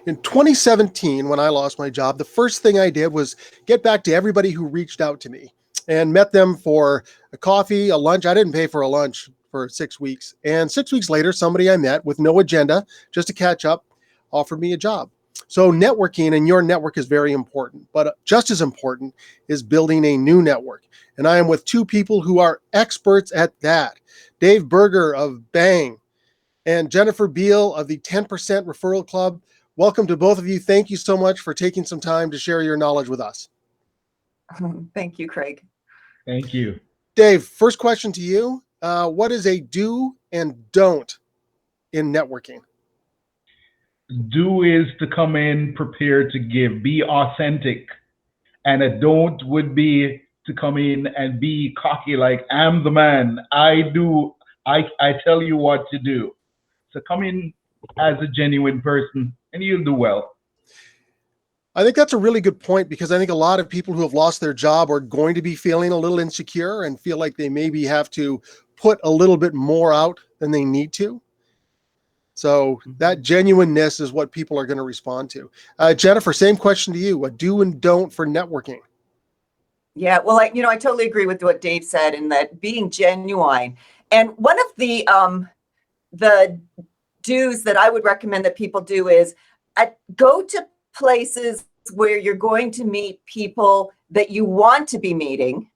In 2017, when I lost my job, the first thing I did was get back to everybody who reached out to me and met them for a coffee, a lunch. I didn't pay for a lunch for 6 weeks. And 6 weeks later, somebody I met with no agenda, just to catch up, offered me a job. So networking and your network is very important, but just as important is building a new network. And I am with two people who are experts at that. Dave Burgher of Bang and Jennifer Beale of the 10% Referral Club. Welcome to both of you. Thank you so much for taking some time to share your knowledge with us. Thank you, Craig. Thank you. Dave, first question to you. What is a do and don't in networking? Do is to come in prepared to give, be authentic. And a don't would be to come in and be cocky, like I'm the man. I tell you what to do. So come in as a genuine person and you'll do well. I think that's a really good point, because I think a lot of people who have lost their job are going to be feeling a little insecure and feel like they maybe have to put a little bit more out than they need to. So that genuineness is what people are going to respond to. Jennifer, same question to you. A do and don't for networking. Yeah, well, I totally agree with what Dave said in that being genuine. And one of the do's that I would recommend that people do is go to places where you're going to meet people that you want to be meeting,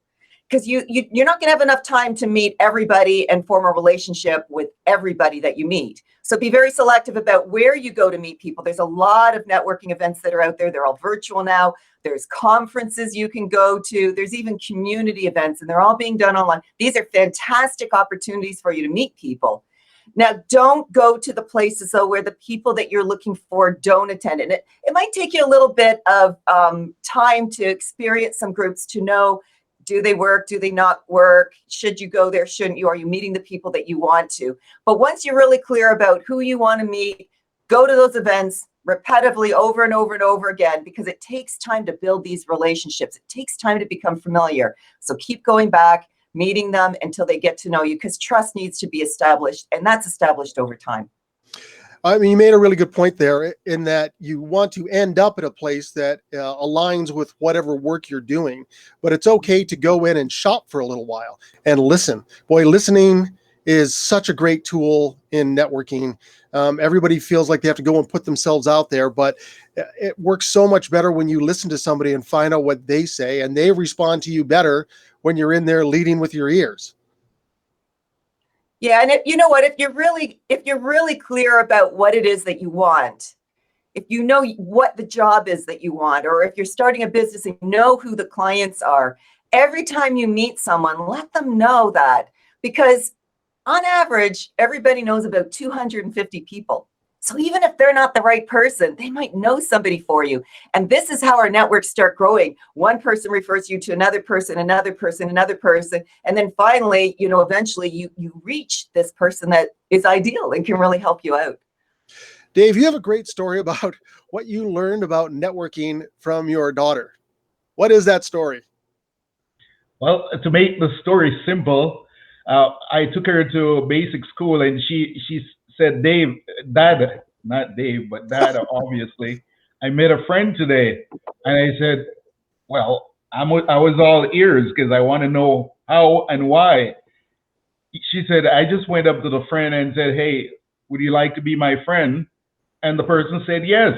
because you're not going to have enough time to meet everybody and form a relationship with everybody that you meet. So be very selective about where you go to meet people. There's a lot of networking events that are out there. They're all virtual now. There's conferences you can go to. There's even community events, and they're all being done online. These are fantastic opportunities for you to meet people. Now, don't go to the places, though, where the people that you're looking for don't attend. And it might take you a little bit of time to experience some groups to know, do they work? Do they not work? Should you go there? Shouldn't you? Are you meeting the people that you want to? But once you're really clear about who you want to meet, go to those events repetitively over and over and over again, because it takes time to build these relationships. It takes time to become familiar. So keep going back, meeting them until they get to know you, because trust needs to be established, and that's established over time. I mean, you made a really good point there in that you want to end up at a place that aligns with whatever work you're doing, but it's okay to go in and shop for a little while and listen. Boy, listening is such a great tool in networking. Everybody feels like they have to go and put themselves out there, but it works so much better when you listen to somebody and find out what they say, and they respond to you better when you're in there leading with your ears. Yeah, and you know what? If you're really clear about what it is that you want, if you know what the job is that you want, or if you're starting a business and you know who the clients are, every time you meet someone, let them know that, because on average, everybody knows about 250 people. So even if they're not the right person, they might know somebody for you. And this is how our networks start growing. One person refers you to another person, another person, another person. And then finally, eventually you reach this person that is ideal and can really help you out. Dave, you have a great story about what you learned about networking from your daughter. What is that story? Well, to make the story simple, I took her to basic school, and she said, Dad, not Dave, but Dad, obviously, I met a friend today. And I said, well, I was all ears, because I want to know how and why. She said, I just went up to the friend and said, hey, would you like to be my friend? And the person said yes.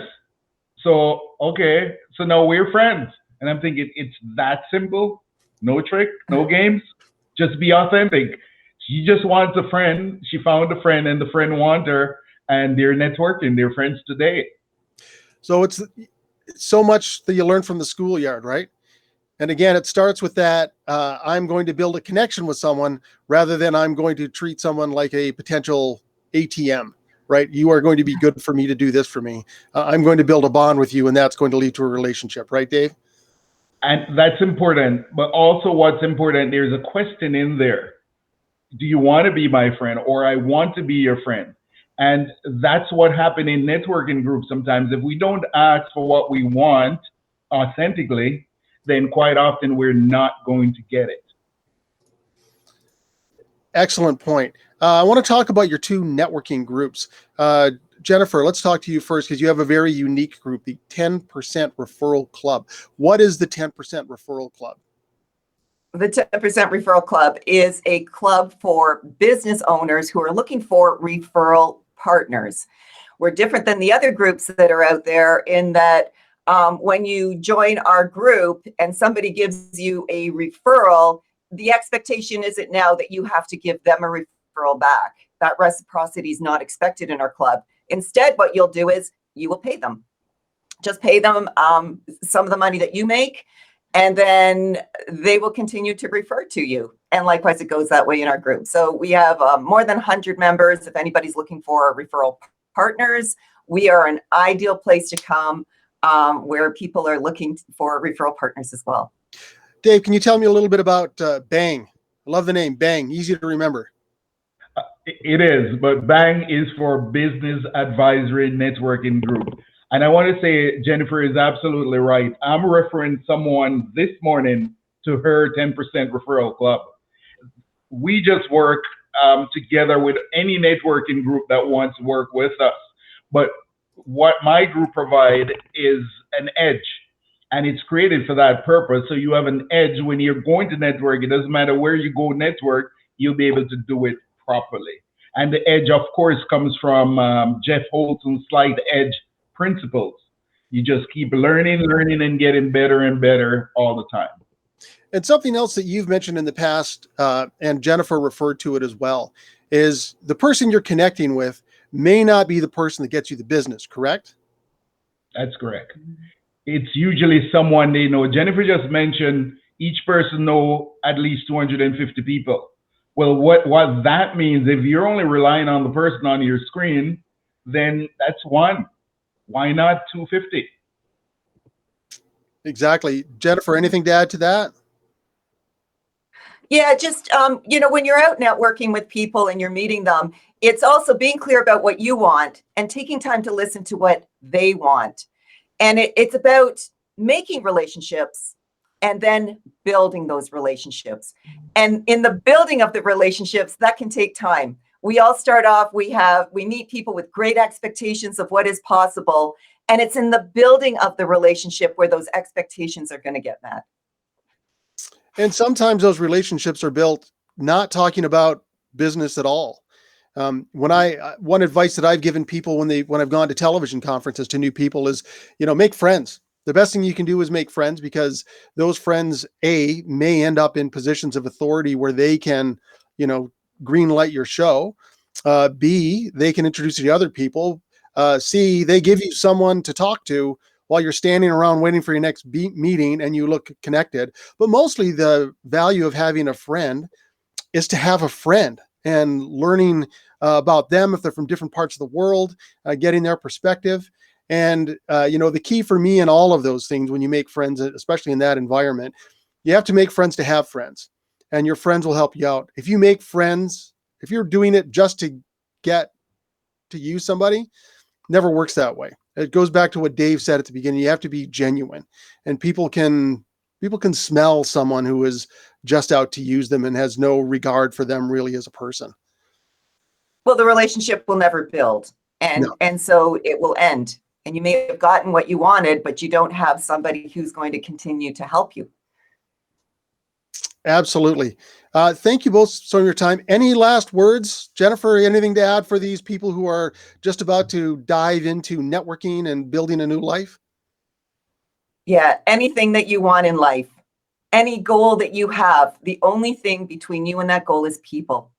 So, okay, so now we're friends. And I'm thinking, it's that simple. No trick, no games, just be authentic. She just wants a friend. She found a friend, and the friend wants her, and they're networking. They're friends today. So it's so much that you learn from the schoolyard, right? And again, it starts with that I'm going to build a connection with someone rather than I'm going to treat someone like a potential ATM, right? You are going to be good for me to do this for me. I'm going to build a bond with you, and that's going to lead to a relationship, right, Dave? And that's important. But also what's important, there's a question in there. Do you want to be my friend, or I want to be your friend? And that's what happened in networking groups sometimes. If we don't ask for what we want authentically, then quite often we're not going to get it. Excellent point. I want to talk about your two networking groups. Jennifer, let's talk to you first because you have a very unique group, the 10% Referral Club. What is the 10% Referral Club? The 10% Referral Club is a club for business owners who are looking for referral partners. We're different than the other groups that are out there in that when you join our group and somebody gives you a referral, the expectation isn't now that you have to give them a referral back. That reciprocity is not expected in our club. Instead, what you'll do is you will pay them. Just pay them some of the money that you make, and then they will continue to refer to you. And likewise, it goes that way in our group. So we have more than 100 members. If anybody's looking for referral partners, we are an ideal place to come where people are looking for referral partners as well. Dave, can you tell me a little bit about Bang? I love the name, Bang, easy to remember. It is, but BANG is for Business Advisory Networking Group. And I want to say Jennifer is absolutely right. I'm referring someone this morning to her 10% referral club. We just work together with any networking group that wants to work with us. But what my group provide is an edge, and it's created for that purpose. So you have an edge when you're going to network. It doesn't matter where you go network, you'll be able to do it properly. And the edge, of course, comes from Jeff Holton's Slight Edge principles. You just keep learning, and getting better and better all the time. And something else that you've mentioned in the past, and Jennifer referred to it as well, is the person you're connecting with may not be the person that gets you the business, correct? That's correct. It's usually someone they know. Jennifer just mentioned each person know at least 250 people. Well, what that means, if you're only relying on the person on your screen, then that's one. Why not 250? Exactly. Jennifer, anything to add to that? Yeah, just, when you're out networking with people and you're meeting them, it's also being clear about what you want and taking time to listen to what they want. And it's about making relationships and then building those relationships. And in the building of the relationships, that can take time. We all start off, we meet people with great expectations of what is possible. And it's in the building of the relationship where those expectations are going to get met. And sometimes those relationships are built not talking about business at all. One advice that I've given people when I've gone to television conferences to new people is, make friends. The best thing you can do is make friends, because those friends, A, may end up in positions of authority where they can, green light your show. B, they can introduce you to other people. C, they give you someone to talk to while you're standing around waiting for your next meeting and you look connected. But mostly the value of having a friend is to have a friend and learning about them if they're from different parts of the world, getting their perspective. And, the key for me in all of those things, when you make friends, especially in that environment, you have to make friends to have friends, and your friends will help you out. If you make friends, if you're doing it just to get to use somebody, never works that way. It goes back to what Dave said at the beginning. You have to be genuine, and people can smell someone who is just out to use them and has no regard for them really as a person. Well, the relationship will never build, and so it will end. And you may have gotten what you wanted, but you don't have somebody who's going to continue to help you. Absolutely. Thank you both so much for your time. Any last words, Jennifer? Anything to add for these people who are just about to dive into networking and building a new life? Yeah, anything that you want in life, any goal that you have, the only thing between you and that goal is people.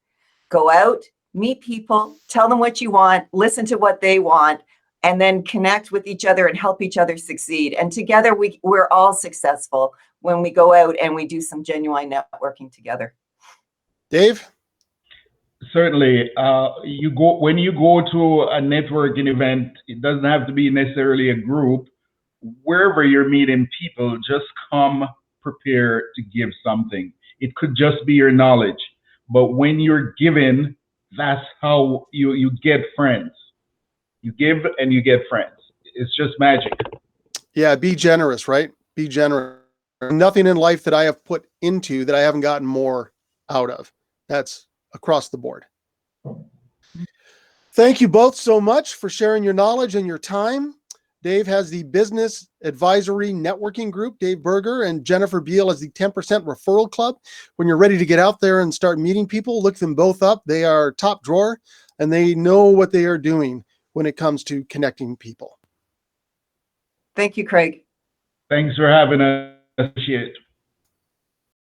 Go out, meet people, tell them what you want, listen to what they want, and then connect with each other and help each other succeed. And together we're all successful when we go out and we do some genuine networking together. Dave? Certainly. When you go to a networking event, it doesn't have to be necessarily a group. Wherever you're meeting people, just come prepared to give something. It could just be your knowledge. But when you're giving, that's how you get friends. You give and you get friends. It's just magic. Yeah, be generous, right? Be generous. Nothing in life that I have put into that I haven't gotten more out of. That's across the board. Thank you both so much for sharing your knowledge and your time. Dave has the Business Advisory Networking Group, Dave Burgher, and Jennifer Beale has the 10% Referral Club. When you're ready to get out there and start meeting people, look them both up. They are top drawer, and they know what they are doing when it comes to connecting people. Thank you, Craig. Thanks for having us. Appreciate it.